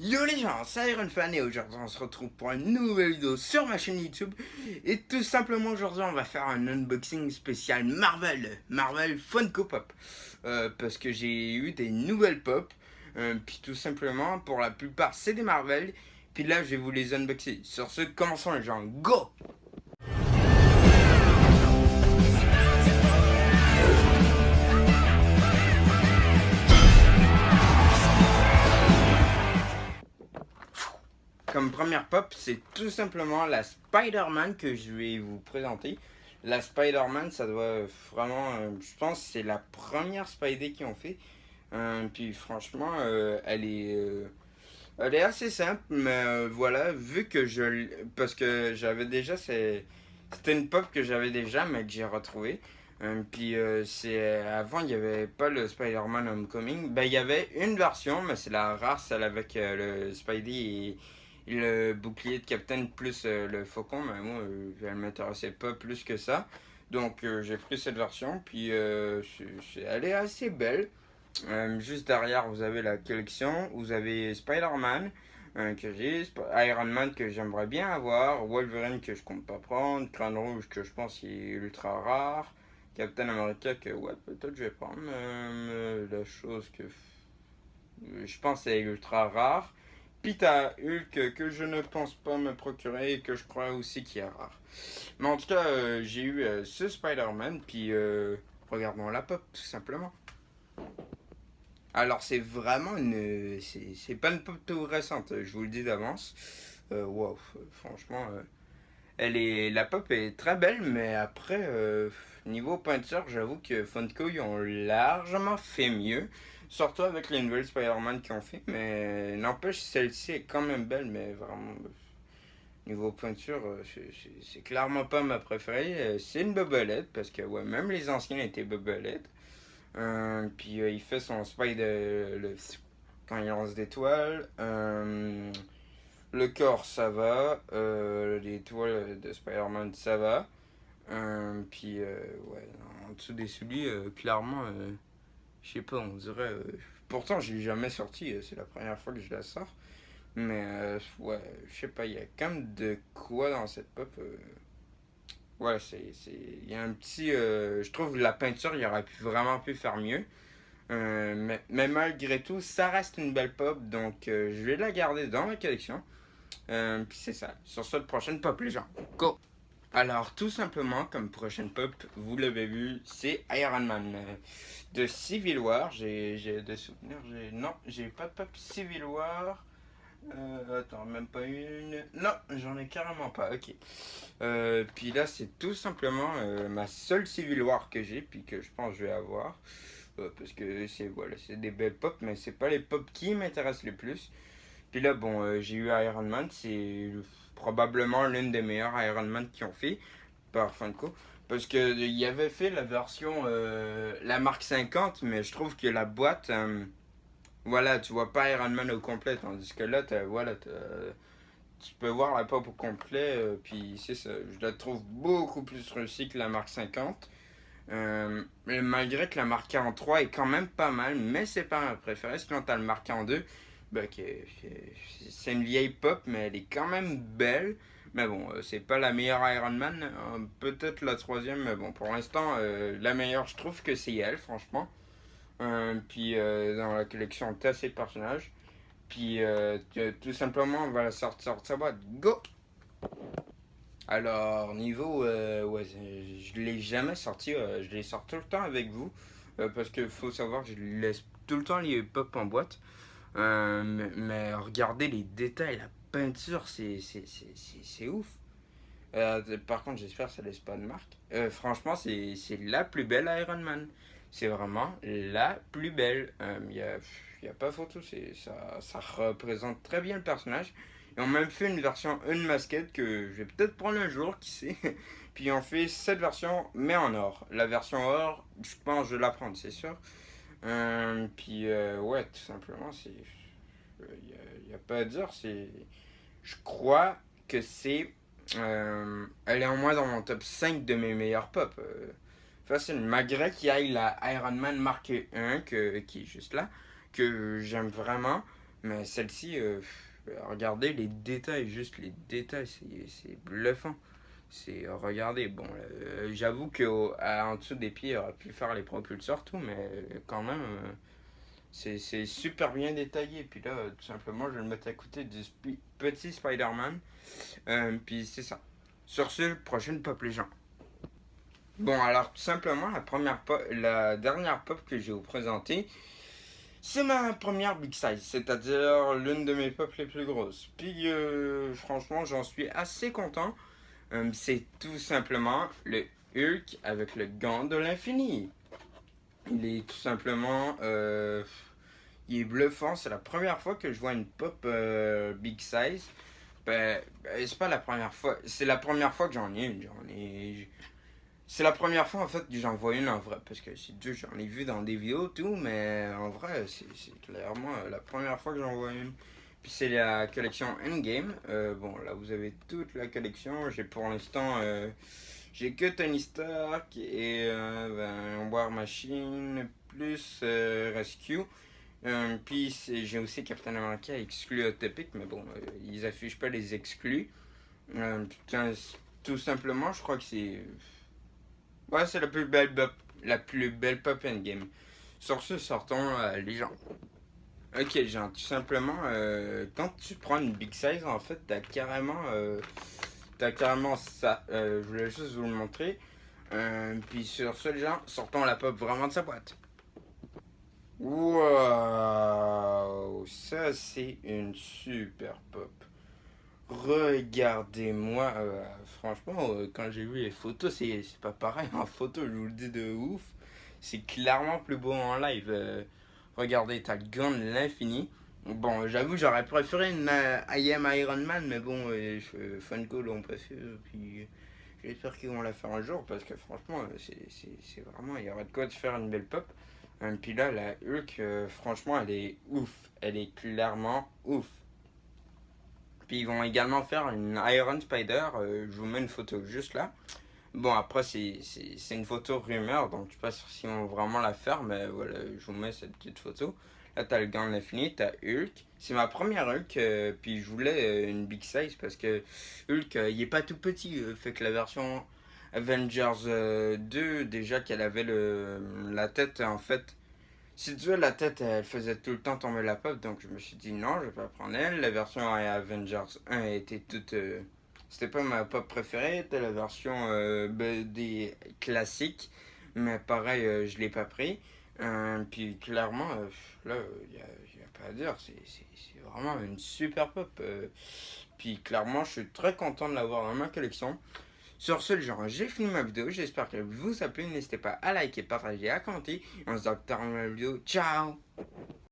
Yo les gens, c'est Ironfan et aujourd'hui on se retrouve pour une nouvelle vidéo sur ma chaîne YouTube. Et tout simplement aujourd'hui on va faire un unboxing spécial Marvel Funko Pop. Parce que j'ai eu des nouvelles pop. Puis tout simplement pour la plupart c'est des Marvel. Puis là je vais vous les unboxer. Sur ce, commençons les gens, go! Comme première pop, c'est tout simplement la Spider-Man que je vais vous présenter. La Spider-Man, ça doit vraiment, je pense, que c'est la première Spidey qu'ils ont fait. Puis franchement, elle est assez simple, mais voilà, vu que parce que j'avais déjà, c'était une pop que j'avais déjà, mais que j'ai retrouvé. Puis avant il n'y avait pas le Spider-Man Homecoming. Ben il y avait une version, mais c'est la rare, celle avec le Spidey et le bouclier de Captain plus le faucon. Mais moi, elle m'intéressait pas plus que ça. Donc j'ai pris cette version, puis elle est assez belle. Juste derrière, vous avez la collection. Vous avez Spider-Man que j'ai, Iron Man que j'aimerais bien avoir, Wolverine que je compte pas prendre, Crâne Rouge que je pense qu'il est ultra rare, Captain America que ouais, peut-être je vais prendre. La chose que je pense est ultra rare. Puis t'as Hulk que je ne pense pas me procurer et que je crois aussi qu'il est rare. Mais en tout cas, j'ai eu ce Spider-Man, puis regardons la pop tout simplement. Alors c'est vraiment une... C'est pas une pop tout récente, je vous le dis d'avance. Wow, franchement, la pop est très belle, mais après, niveau peinture, j'avoue que Funko, ils ont largement fait mieux. Surtout avec les nouvelles Spider-Man qu'ils ont fait, mais n'empêche, celle-ci est quand même belle, mais vraiment, niveau peinture, c'est clairement pas ma préférée. C'est une bobelette, parce que ouais, même les anciennes étaient bobelettes. Puis il fait son spider quand il lance des toiles. Le corps, ça va. Les toiles de Spider-Man, ça va. Puis ouais, en dessous des souliers, clairement, je sais pas, on dirait. Pourtant, je l'ai jamais sorti, c'est la première fois que je la sors. Mais ouais, je sais pas, il y a quand même de quoi dans cette pop. Ouais, il y a un petit. Je trouve la peinture, il aurait vraiment pu faire mieux. Mais malgré tout, ça reste une belle pop, donc je vais la garder dans ma collection. Puis c'est ça. Sur ce, prochaine pop, les gens. Go! Alors, tout simplement, comme prochaine pop, vous l'avez vu, c'est Iron Man. De Civil War, j'ai des souvenirs. Non, j'ai pas de pop Civil War. Attends, même pas une. Non, j'en ai carrément pas. Ok. Puis là, c'est tout simplement ma seule Civil War que j'ai, puis que je pense que je vais avoir. Parce que c'est voilà, c'est des belles pop, mais c'est pas les pop qui m'intéressent le plus. Puis là, bon, j'ai eu Iron Man, c'est probablement l'une des meilleures Iron Man qui ont fait par Funko. Parce que il y avait fait la version, la marque 50, mais je trouve que la boîte, voilà, tu vois pas Iron Man au complet, tandis que là, voilà, tu peux voir la pop au complet, puis c'est ça, je la trouve beaucoup plus réussie que la marque 50. Malgré que la marque 43 est quand même pas mal, mais c'est pas ma préférée. Sinon, t'as le marque 42, bah, c'est une vieille pop, mais elle est quand même belle. Mais bon, c'est pas la meilleure Iron Man, peut-être la troisième, mais bon, pour l'instant, la meilleure, je trouve que c'est elle, franchement. Puis dans la collection, t'as ces personnages. Puis tout simplement, on va la sortir de sa boîte. Go! Alors, niveau, ouais, je l'ai jamais sorti, je les sors tout le temps avec vous, parce qu'il faut savoir que je laisse tout le temps les pop en boîte. Mais regardez les détails, la peinture, c'est ouf. Par contre, j'espère que ça laisse pas de marque. Franchement, c'est la plus belle Iron Man. C'est vraiment la plus belle. Y a pas photo, ça représente très bien le personnage. Ils ont même fait une version unmasked que je vais peut-être prendre un jour, qui sait. Puis ils ont fait cette version, mais en or. La version or, je pense que je vais la prendre, c'est sûr. Puis ouais, tout simplement, y a pas à dire. Je crois que elle est en moins dans mon top 5 de mes meilleures pop. Facile, malgré qu'il y ait la Iron Man marqué 1 qui est juste là, que j'aime vraiment. Mais celle-ci, regardez les détails, juste les détails, c'est bluffant. Regardez, bon, j'avoue qu'en dessous des pieds, il aurait pu faire les propulseurs, tout, mais quand même, c'est super bien détaillé. Puis là, tout simplement, je vais le mettre à côté du petit Spider-Man. Puis c'est ça. Sur ce, prochaine pop les gens. Bon, alors tout simplement, la dernière pop que je vais vous présenter, c'est ma première big size, c'est-à-dire l'une de mes pop les plus grosses. Puis franchement, j'en suis assez content. C'est tout simplement le Hulk avec le gant de l'infini. Il est tout simplement, il est bluffant. C'est la première fois que je vois une pop big size. C'est pas la première fois. C'est la première fois que j'en ai une. C'est la première fois en fait que j'en vois une en vrai. Parce que c'est deux, j'en ai vu dans des vidéos tout, mais en vrai, c'est clairement la première fois que j'en vois une. Puis c'est la collection Endgame. Bon, là vous avez toute la collection. J'ai pour l'instant, j'ai que Tony Stark et War Machine plus Rescue. Puis j'ai aussi Captain America exclu Hot Topic, mais bon, ils affichent pas les exclus. Putain, tout simplement, je crois que c'est. Ouais, c'est la plus belle pop endgame. Sur ce, sortons les gens. Ok, les gens, tout simplement, quand tu prends une big size, en fait, t'as carrément ça. Je voulais juste vous le montrer. Puis sur ce, les gens, sortons la pop vraiment de sa boîte. Waouh, ça c'est une super pop. Regardez-moi, franchement, quand j'ai vu les photos, c'est pas pareil en photo, je vous le dis de ouf. C'est clairement plus beau en live. Regardez, t'as le gant de l'infini. Bon, j'avoue, j'aurais préféré une I Am Iron Man, mais bon, Funko l'ont pas fait. Puis j'espère qu'ils vont la faire un jour parce que franchement, c'est vraiment, il y aura de quoi de faire une belle pop. Puis là, la Hulk, franchement, elle est ouf. Elle est clairement ouf. Puis ils vont également faire une Iron Spider. Je vous mets une photo juste là. Bon, après, c'est une photo rumeur, donc je sais pas si on va vraiment la faire, mais voilà, je vous mets cette petite photo. Là, t'as le gant de l'infini, t'as Hulk. C'est ma première Hulk, puis je voulais une big size parce que Hulk, il est pas tout petit. Fait que la version Avengers 2, déjà qu'elle avait la tête, en fait, si tu veux, la tête, elle faisait tout le temps tomber la pop, donc je me suis dit non, je vais pas prendre elle. La version Avengers 1 était toute. C'était pas ma pop préférée, c'était la version des classiques, mais pareil, je l'ai pas pris. Puis clairement, là, y a pas à dire, c'est vraiment une super pop. Puis clairement, je suis très content de l'avoir dans ma collection. Sur ce, genre, j'ai fini ma vidéo. J'espère qu'elle vous a plu. N'hésitez pas à liker, partager, à commenter. On se dit à plus tard dans la vidéo. Ciao!